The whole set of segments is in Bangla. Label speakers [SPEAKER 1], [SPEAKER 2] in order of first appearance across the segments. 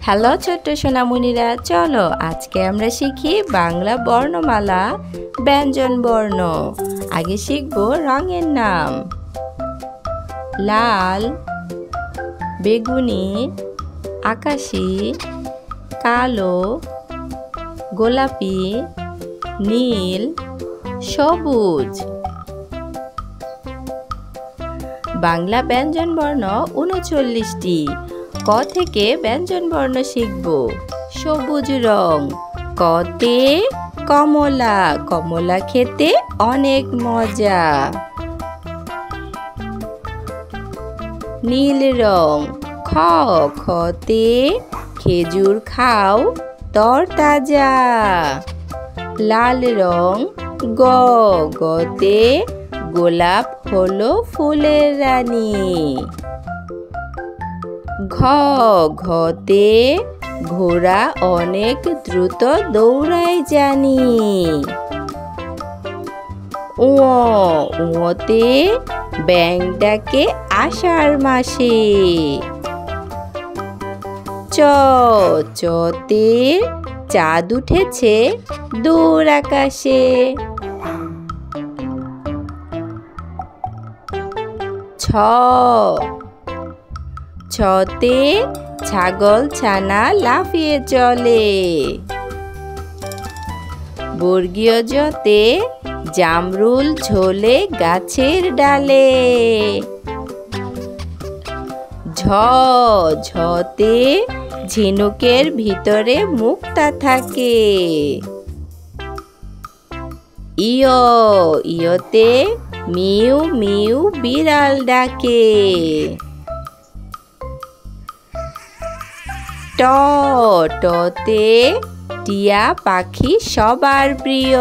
[SPEAKER 1] হ্যালো ছোট্ট সোনামণিরা, চলো আজকে আমরা শিখি বাংলা বর্ণমালা ব্যঞ্জন বর্ণ। আগে শিখব রঙের নাম। লাল, বেগুনি, আকাশি, কালো, গোলাপি, নীল, সবুজ। বাংলা ব্যঞ্জন বর্ণ ৩৯টি। ক থেকে ব্যঞ্জন বর্ণ শিখব। সবুজ রং। কতে কমলা, কমলা খেতে অনেক মজা। নীল রং। খতে খেজুর খাও তরতাজা। লাল রং। গতে গোলাপ হলো ফুলের রানী। ঘতে ঘোড়া অনেক দ্রুত দৌড়ায় জানি। তে ব্যাঙ ডাকে আষাঢ় মাসে। চতে চাঁদ উঠেছে দূর আকাশে। ছতে ছাগল ছানা লাফিয়ে চলে। বর্গীয় জতে জামরুল ঝোলে গাছের ডালে। ঝতে ঝিনুকের ভিতরে মুক্তা থাকে। ইয়তে মিউ মিউ বিড়াল ডাকে। টতে টিয়া পাখি সবার প্রিয়।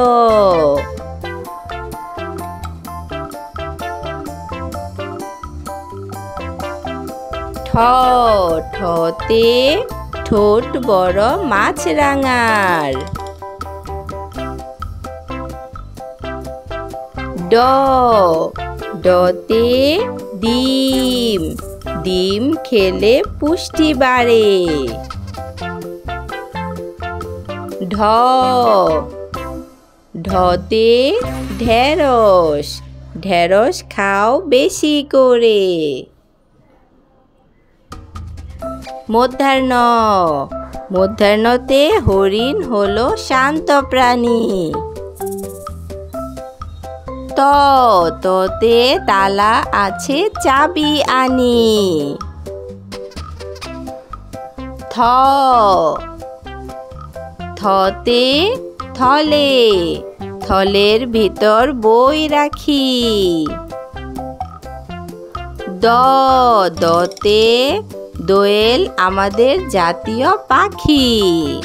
[SPEAKER 1] ঠতে ঠোঁট বড় মাছরাঙার। ডতে ডিম, ডিম খেলে পুষ্টি বাড়ে। ঢতে ঢেঁড়স, ঢেঁড়স খাও বেশি করে। মধ্যাহ্নতে হরিণ হলো শান্ত প্রাণী। ততে তালা আছে চাবি আনি। থতে থলে, থলের ভিতর বই রাখি। দতে দোয়েল আমাদের জাতীয় পাখি।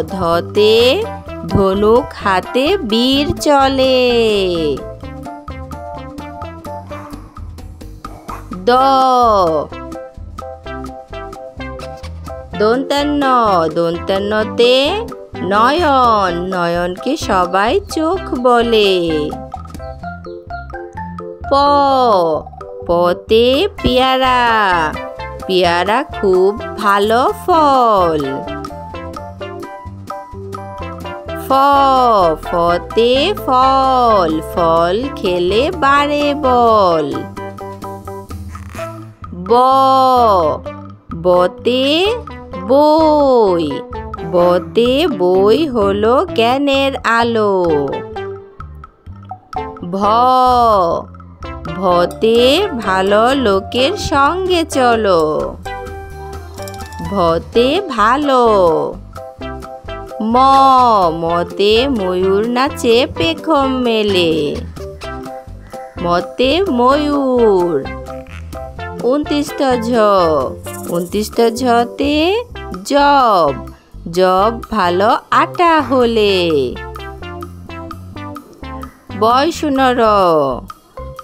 [SPEAKER 1] ধতে ধনুক হাতে বীর চলে। দন্তান্নতে নয়ন, নয়নকে সবাই চোখ বলে। পতে পেয়ারা, পেয়ারা খুব ভালো ফল। ফতে ফল, ফল খেলে বাড়ে বল। বতে বই, বতে বই হলো জ্ঞানের আলো। ভতে ভালো লোকের সঙ্গে চলো। ভতে ভালো। মতে ময়ূর নাচে পেখম মেলে। মতে ময়ূর। ২৯টা ঝতে জব, জব ভালো আটা হলে।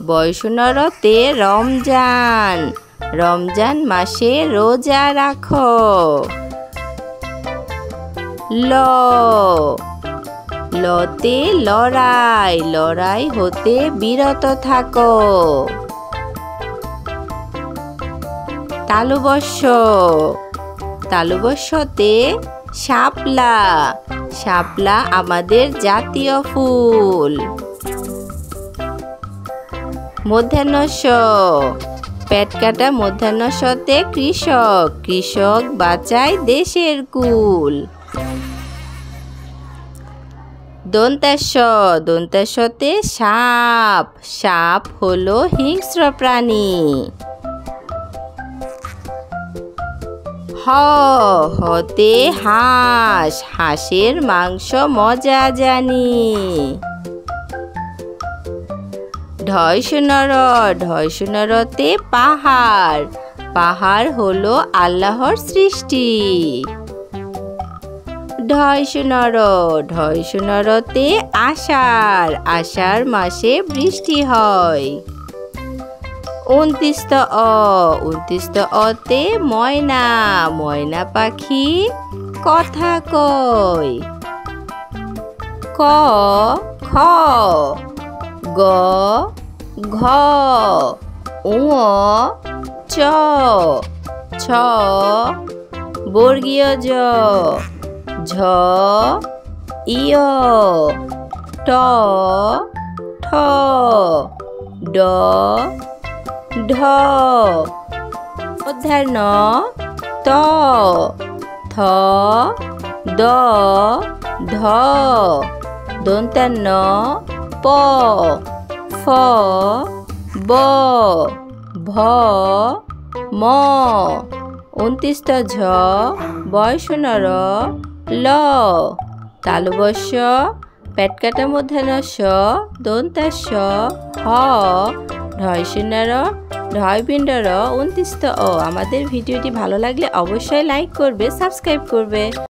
[SPEAKER 1] বয়সুনরতে রমজান, রমজান মাসে রোজা রাখো। লতে লড়াই, লড়াই হতে বিরত থাকো। তালুবস্য, তালুবস্যতে শাপলা, শাপলা আমাদের জাতীয় ফুল। মধ্যাহ্নস্য, পেট কাটা মধ্যাহ্নস্যতে কৃষক, কৃষক বাঁচায় দেশের কুল। দন্তাস্য, দন্তাস্যতে সাপ, সাপ হলো হিংস্র প্রাণী। হ, হতে হাঁস, হাঁসের মাংস মজা জানি। ঢয় শূন্য, ঢয় শূন্যতে পাহাড়, পাহাড় হলো আল্লাহর সৃষ্টি। ঢয় শূন্য, ঢয় শূন্যতে আষাঢ়, আষাঢ় মাসে বৃষ্টি হয়। 29 অ, 29 অতে ময়না, ময়না পাখি কথা কয়। ক, খ, গ, ঘ, উ, চ, ছ, বর্গীয় জ, ঝ, ইয়, ট, ঠ, ড, ঢ। মধ্যাহ্ন ত, থ, দ, ধ। দন্তান্ন প, ফ, ব, ভ, ম। 29 ঝ, বয় শূন্য ল। তালুবস্য, পেট কাটা মধ্যাহ্নস্য, দন্তাস্য, হ, ঢয় শূন্য ঢয় বিন্ড 29 অ। আমাদের ভিডিওটি ভালো লাগলে অবশ্যই লাইক করবে, সাবস্ক্রাইব করবে।